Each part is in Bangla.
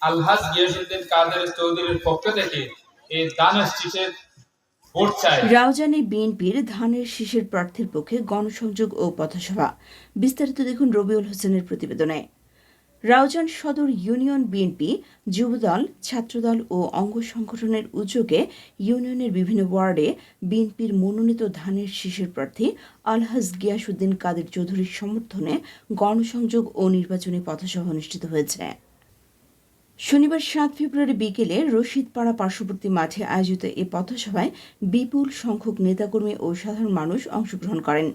আলহাজ গিয়াসউদ্দিন কাদের চৌধুরীর পক্ষ থেকে এই ধানের শীষের ভোট চাই। রাউজানে বিএনপির ধানের শীষের প্রার্থীর পক্ষে গণসংযোগ ও পথসভা। বিস্তারিত দেখুন রবিউল হোসেনের প্রতিবেদনে। রাউজান সদর ইউনিয়ন বিএনপি, যুবদল, ছাত্রদল ও অঙ্গ সংগঠনের উদ্যোগে ইউনিয়নের বিভিন্ন ওয়ার্ডে বিএনপির মনোনীত ধানের শীষের প্রার্থী আলহাজ গিয়াসউদ্দিন কাদের চৌধুরীর সমর্থনে গণসংযোগ ও নির্বাচনী পথসভা অনুষ্ঠিত হয়েছে। শনিবার 7 ফেব্রুয়ারি বিকেলে রশিদপাড়া পার্শ্ববর্তী মাঠে আয়োজিত এই পথসভায় বিপুল সংখ্যক নেতাকর্মী ও সাধারণ মানুষ অংশগ্রহণ করেন।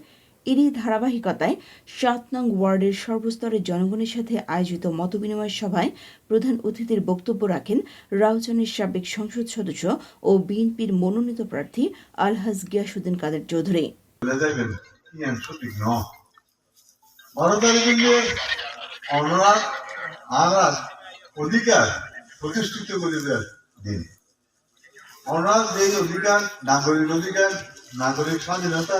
এরই ধারাবাহিকতায় 7 নং ওয়ার্ডের সর্বস্তরের জনগণের সাথে আয়োজিত মতবিনিময় সভায় প্রধান অতিথির বক্তব্য রাখেন রাউজানের সাবেক সংসদ সদস্য ও বিএনপির মনোনীত প্রার্থী আলহাজ গিয়াসউদ্দিন কাদের চৌধুরী। অধিকার প্রতিষ্ঠিত করে দেওয়ার দিন। আমরা যে অধিকার, নাগরিক স্বাধীনতা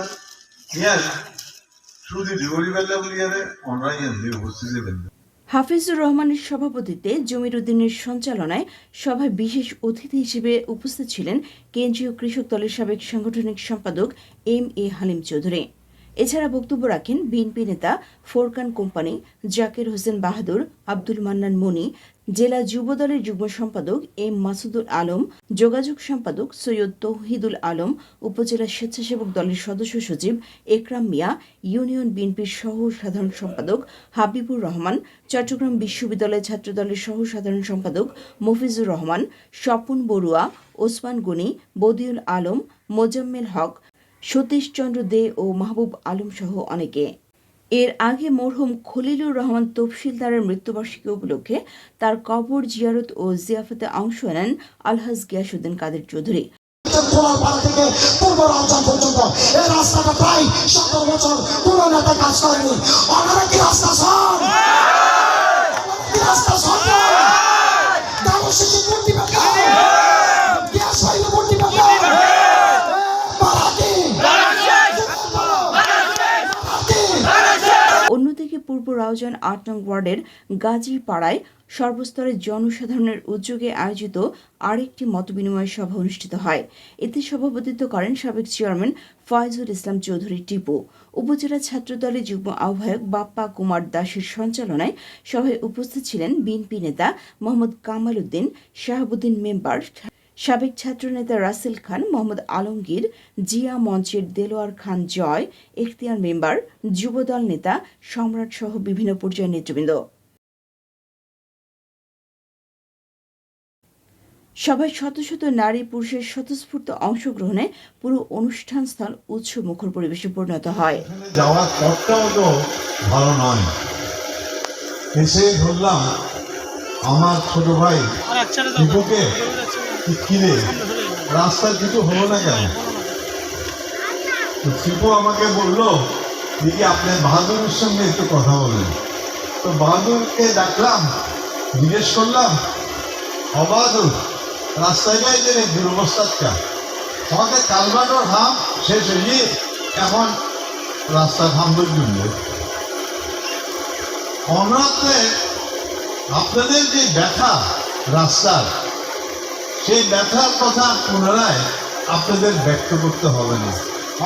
হাফিজুর রহমানের সভাপতিত্বে জমির উদ্দিনের সঞ্চালনায় সভায় বিশেষ অতিথি হিসেবে উপস্থিত ছিলেন কেন্দ্রীয় কৃষক দলের সাবেক সাংগঠনিক সম্পাদক এম.এ. হালিম চৌধুরী। এছাড়া বক্তব্য রাখেন বিএনপি নেতা ফোরকান কোম্পানি, জাকির হোসেন বাহাদুর, আব্দুল মান্নান মনি, জেলা যুবদলের যুগ্ম সম্পাদক এম মাসুদুল আলম, যোগাযোগ সম্পাদক সৈয়দ তৌহিদুল আলম, উপজেলা স্বেচ্ছাসেবক দলের সদস্য সচিব একরাম মিয়া, ইউনিয়ন বিএনপির সহ সাধারণ সম্পাদক হাবিবুর রহমান, চট্টগ্রাম বিশ্ববিদ্যালয় ছাত্রদলের সহ সাধারণ সম্পাদক মফিজুর রহমান, স্বপন বড়ুয়া, ওসমান গনি, বদিউল আলম, মোজাম্মেল হক, সতীশ চন্দ্র দে ও মাহবুব আলম সহ অনেকে। এর আগে মরহুম খলিলুর রহমান তফসিলদারের মৃত্যুবার্ষিকী উপলক্ষে তার কবর জিয়ারত ও জিয়াফতে অংশ নেন আলহাজ গিয়াসউদ্দিন কাদের চৌধুরী। অন্যদিকে পূর্ব রাউজান 8 নং ওয়ার্ডের গাজীপাড়ায় সর্বস্তরের জনসাধারণের উদ্যোগে আয়োজিত আরেকটি মতবিনিময় সভা অনুষ্ঠিত হয়। এতে সভাপতিত্ব করেন সাবেক চেয়ারম্যান ফয়জুল ইসলাম চৌধুরী টিপু। উপজেলা ছাত্রদলের যুগ্ম আহ্বায়ক বাপ্পা কুমার দাসের সঞ্চালনায় সভায় উপস্থিত ছিলেন বিএনপি নেতা মোহাম্মদ কামাল উদ্দিন, শাহাবুদ্দিন মেম্বার, সাবেক ছাত্রনেতা রাসেল খান, মোহাম্মদ আলমগীর, জিয়া মঞ্চের দেলোয়ার খান জয়, এখতিয়ার মেম্বার, যুবদল নেতা সম্রাট সহ বিভিন্ন পর্যায়ের নেতৃবৃন্দ। সভায় শত শত নারী পুরুষের স্বতঃস্ফূর্ত অংশগ্রহণে পুরো অনুষ্ঠান স্থল উৎসব মুখর পরিবেশে পরিণত হয়। যাওয়ার পথটাও তো ভালো নয়। এসে ধরলাম আমার ছোট ভাই দীপকে, কিরে রাস্তার কিছু হলো না কেন? শিপু আমাকে বললো দিদি আপনার বাহাদুরের সঙ্গে একটু কথা বলেন। তো বাহাদুরকে ডাকলাম, জিজ্ঞেস করলাম, অবাহাদুর রাস্তায় গায়ে যে দুরবস্থাটা আমাকে কালবাটোর হাম শেষ হয়ে এখন রাস্তার হাম জন্য অনরাতে আপনাদের যে ব্যথা রাস্তার, সেই ব্যথার কথা পুনরায় আপনাদের ব্যক্ত করতে হবে না।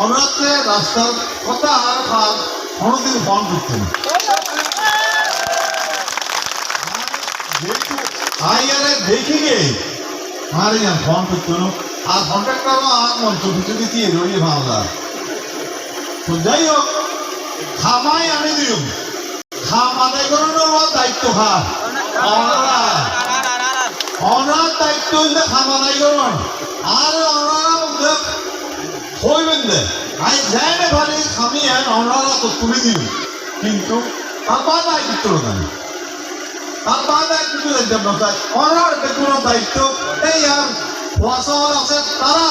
অনরাতে রাস্তার কথা আর হার কোনোদিন ফোন করতেন আইয়ারে দেখি গে আর ফোন করতো আর কন্ট্রাক্টরও আর মঞ্চ পিছনে দিয়ে রইয়ে ভাঙলা। তো যাই হোক, খামাই আনি দিও, খাম আদায় করানোর দায়িত্ব খার অনার দায়িত্ব হইলে খাম আদায় করুন। আর ওনারা হইবেন দে আই যাই না ভালো খামি আর ওনারা তো তুলে দিন, কিন্তু তার বাদ দায়িত্ব নাই, তার বাদ দায়িত্ব দিতে ওনার কোনো দায়িত্ব এই আর আছে তারা